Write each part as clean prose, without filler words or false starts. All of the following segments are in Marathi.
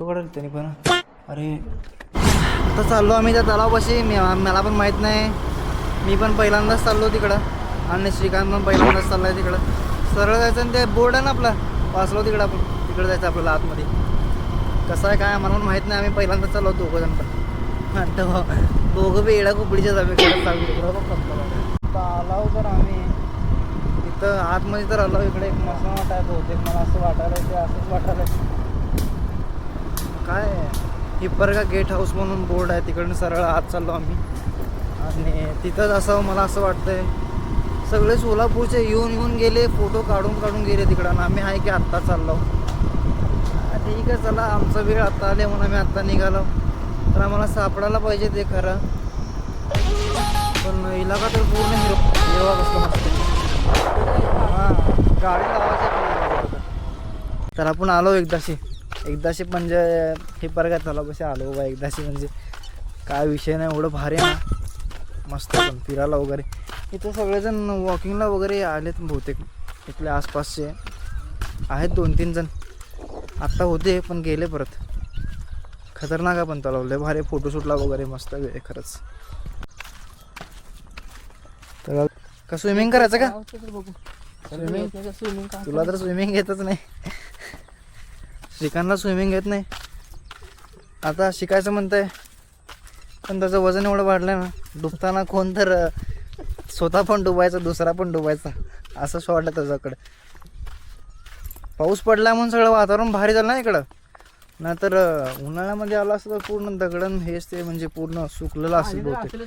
फोटो काढायला त्यांनी पण. अरे आता चाललो आम्ही त्या तलावापाशी. मला पण माहीत नाही, मी पण पहिल्यांदाच चाललो तिकडं आणि श्रीकांत पण पहिल्यांदाच चालला आहे तिकडं. सरळ जायचं आणि ते बोर्ड आहे ना आपला वाचलो तिकडं, आपण तिकडं जायचं आपल्याला आतमध्ये. कसं आहे काय मला पण माहीत नाही, आम्ही पहिल्यांदाच चाललो दोघं जण पण. आणि दोघं बी येडा कुपडीच्या जावे आलाव तर आम्ही इथं आतमध्ये तर आलो. इकडे एक मस्त वाटा आहे बहुतेक, मला असं वाटायला ते असंच वाटायला. काय हिप्परगा गेट हाऊस म्हणून बोर्ड आहे, तिकडनं सरळ आत चाललो आम्ही. आणि तिथंच असावं मला असं वाटतंय. सगळे सोलापूरचे येऊन गेले, फोटो काढून गेले तिकडं. आणि आम्ही आहे की आत्ता चाललो. ठीक आहे चला, आमचा वेळ आत्ता आले म्हणून आम्ही आत्ता निघालो. तर आम्हाला सापडायला पाहिजे ते खरं, पण इलाका तर पूर्ण हिरवा कसला मस्त. हां गाडी लावायची. तर आपण आलो एकदाशी म्हणजे हे परत झाला कसे आलो बाबा एकदाशी. म्हणजे काय विषय नाही, एवढं भारी आहे ना, मस्त पण फिरायला वगैरे. इथं सगळेजण वॉकिंगला वगैरे आलेत बहुतेक, इथले आसपासचे आहेत 2-3 जण. आत्ता होते पण गेले परत. खतरनाक आहे पण तलाव, लय भारी फोटोशूटला वगैरे मस्त वेळ खरंच. तर का स्विमिंग करायचं का? स्विमिंग तुला तर स्विमिंग येतच नाही. श्रीकांतला स्विमिंग येत नाही. आता शिकायचं म्हणतंय, पण त्याचं वजन एवढं वाढलं ना, डुबताना कोण तर स्वतः पण डुबायचा दुसरा पण डुबायचा, असं शॉर्ट आहे त्याच्याकडे. पाऊस पडला म्हणून सगळं वातावरण भारी झालं ना इकडं. नाहीतर उन्हाळ्यामध्ये आलं असं तर पूर्ण दगडण हेच ते म्हणजे पूर्ण सुकलेलं असेल बहुतेक.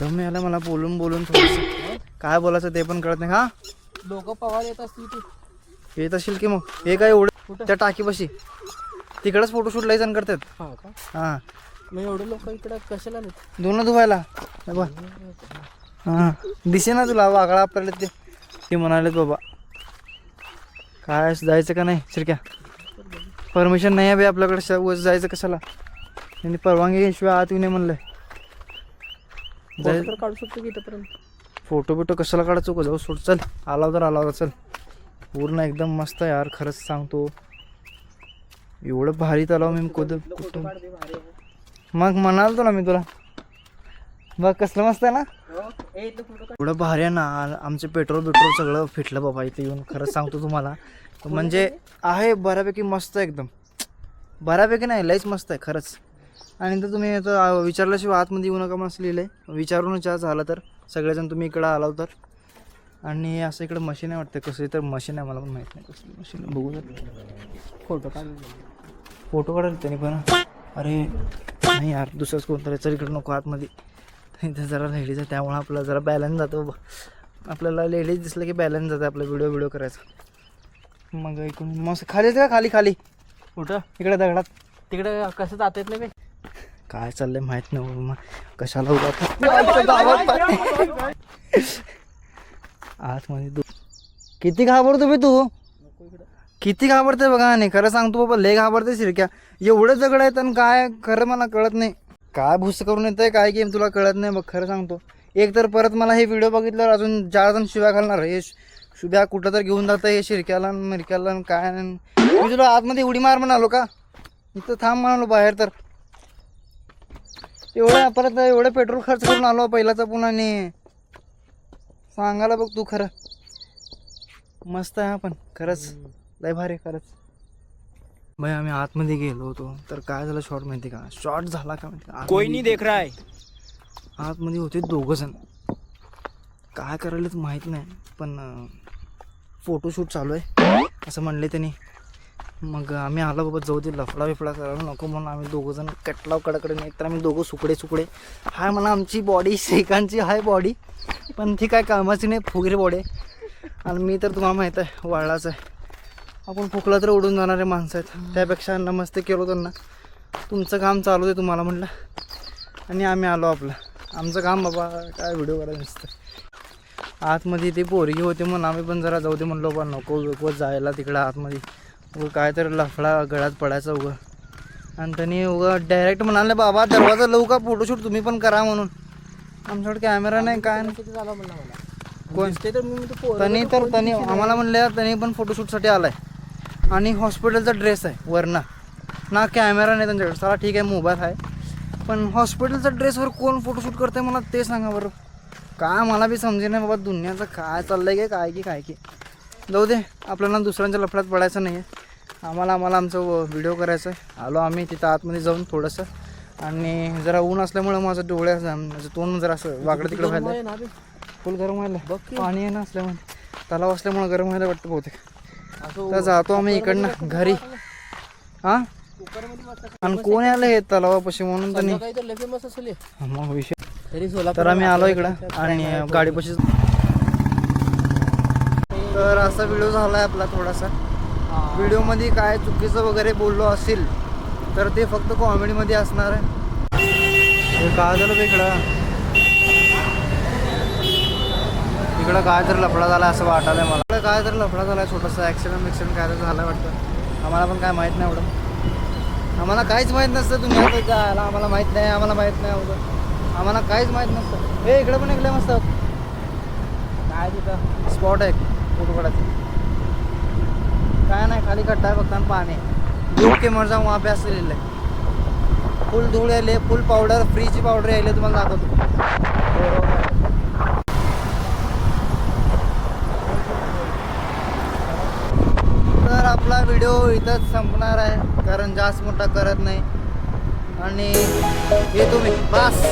दम यायला मला बोलून थोडंसं काय बोलायचं ते पण कळत नाही. हा लोक पवार येत असतील की येत असेल की, मग हे काय एवढं त्या टाकीपाशी तिकडंच फोटोशूट लय जण करतात. हां मग एवढे लोक इकडे कशाला आले? दोन धुवायला. हां दिसे ना तुला वागळा आपल्याला ते म्हणालेत बाबा. काय जायचं का नाही शिरक्या? परमिशन नाही आहे बे आपल्याकडे, जायचं कशाला? त्यांनी परवानगी शिवाय आत येऊ नये म्हणलंय. जायचं काढू शकतो की इथपर्यंत. फोटो बिटो कशाला काढायचो का? जाऊ सोड, चल. आला तर चल. पूर्ण एकदम मस्त यार, खरंच सांगतो. एवढं भारी तलाव मी कुठं मग म्हणाल तुला मी तुला. बघ कसलं मस्त आहे ना, एवढं भारी आहे ना. आमचे पेट्रोल सगळं फिटलं बाबा इथे येऊन, खरंच सांगतो तुम्हाला. म्हणजे आहे बऱ्यापैकी मस्त, एकदम बऱ्यापैकी नाही लयच मस्त आहे खरंच. आणि तर तुम्ही आता विचारल्याशिवाय आतमध्ये येऊ नका मस्त लिहिलं आहे. विचारूनच झालं तर सगळेजण तुम्ही इकडं आलाव तर. आणि असं इकडं मशीन आहे वाटतं, कसं तर मशीन आहे, मला पण माहीत नाही कसली मशीन. बघू फोटो काढायला त्यांनी पण. अरे नाही यार, दुसरंच कोणतरी चल इकडं नको आतमध्ये. इथं जरा लेडीज आहे त्यामुळे आपला जरा बॅलन्स जातो. आपल्याला लेडीज दिसलं की बॅलन्स जातं आपला व्हिडिओ करायचा. मग इकडून मस्त खाली येते का? खाली कुठं? इकडे दगडात. तिकडे कसं जात येत नाही. काय चाललंय माहित नाही मग कशाला उभा आतमध्ये. किती घाबरतो बे तू, किती घाबरते बघा. नाही खरं सांगतो बाबा, लय घाबरते शिरक्या. एवढं दगड आहेत आणि काय खरं मला कळत नाही. काय भुस करून येतंय काय गेम तुला कळत नाही बघ, खरं सांगतो. एक तर परत मला हे व्हिडिओ बघितल्यावर अजून 4 जण शिव्या घालणार. हे शुभ्या कुठं तर घेऊन जातं हे शिरक्याला मिरक्याला काय. मी तुला आतमध्ये उडी मार म्हणालो का? इथं थांब म्हणालो बाहेर. तर परत एवढं पेट्रोल खर्च करून आलो पहिलाचा पुन्हा. आणि सांगायला बघ तू, खरं मस्त आहे पण खरंच लय भारी खरंच. भाई आम्ही आतमध्ये गेलो होतो तर काय झालं शॉर्ट माहिती का? शॉर्ट झाला का माहिती? कोई नाही देख रहा है. आतमध्ये होते 2 जण, काय करायला माहीत नाही, पण फोटोशूट चालू आहे असं म्हणले त्यांनी. मग आम्ही आलो बाबा, जाऊ दे लफडा बिफडा करायला नको म्हणून आम्ही 2 जण कटलाव कडाकडे. नाही तर आम्ही 2 सुकडे हाय म्हणा. आमची बॉडी श्रीकांतची आहे बॉडी, पण ती काय कामाची नाही, फुगरी बॉडी आहे. आणि मी तर तुम्हाला माहीत आहे वाळलाच आहे. आपण फुकला तर उडून जाणारे माणसं आहेत. त्यापेक्षा नमस्ते केलो त्यांना, तुमचं काम चालू आहे तुम्हाला म्हटलं. आणि आम्ही आलो आपलं आमचं काम बाबा, काय व्हिडिओ करायचं नसतं. आतमध्ये ते पोरगी होते म्हणून आम्ही पण जरा जाऊ दे म्हणलो बा, नको जायला तिकडं आतमध्ये. उगं काय तर लफडा गळ्यात पडायचा उगं. आणि त्यांनी उगं डायरेक्ट म्हणाले बाबा दरवाजा लावू का, फोटोशूट तुम्ही पण करा म्हणून. आमच्याकडे कॅमेरा नाही काय नाही. कोण त्यांनी आम्हाला म्हणले त्यांनी पण फोटोशूटसाठी आलाय. आणि हॉस्पिटलचा ड्रेस आहे वरना ना कॅमेरा नाही त्यांच्याकडे. चला ठीक आहे मोबाईल आहे पण हॉस्पिटलचा ड्रेसवर कोण फोटोशूट करते मला ते सांगा बरं. काय मला बी समजे नाही बाबा दुनियाचं काय चाललंय की काय की जाऊ दे आपल्याला दुसऱ्यांच्या लफड्यात पडायचं नाही आहे. आम्हाला आमचं व्हिडिओ करायचं आहे. आलो आम्ही तिथं आतमध्ये जाऊन थोडंसं आणि जरा ऊन असल्यामुळं माझं माझं तोंड जरा असं वाकडं तिकडं व्हायला फुल गरम व्हायला. पाणी आहे ना असल्यामुळे तलाव असल्यामुळे गरम व्हायला वाटतं बहुतेक. तर जातो आम्ही इकडनं घरी. हां आणि कोण आलं हे तलावापाशी म्हणून तर नाही फेमस असेल हे. मग विषय. तरी तर आम्ही आलो इकडं आणि गाडीपाशी. तर असा व्हिडिओ झाला आहे आपला थोडासा. व्हिडिओमध्ये काय चुकीचं वगैरे बोललो असेल तर ते फक्त कॉमेडीमध्ये असणार आहे. हे काय झालं बे इकडं काय तर लफडा झाला असं वाटायला मला. काय तर लफडा झाला छोटासा ॲक्सिडेंट काय तर झालं वाटतं. आम्हाला पण काय माहीत नाही एवढं. आम्हाला काहीच माहीत नसतं. तुम्ही आता जायला आम्हाला माहीत नाही एवढं. आम्हाला काहीच माहीत नसतं. हे इकडं पण इकडे मस्त काय तिथं स्पॉट आहे फोटो काढायचं. काय नाही खाली खड्डा आहे फक्त पाणी. धूळ के मर जाऊन वहाँ पे असं लिहिलं आहे. फुल धूळ यायले फुल पावडर फ्रीची पावडर यायले तुम्हाला दाखवतो. तर आपला व्हिडिओ इथंच संपणार आहे कारण जास्त मोठा करत नाही आणि येतो मी बस.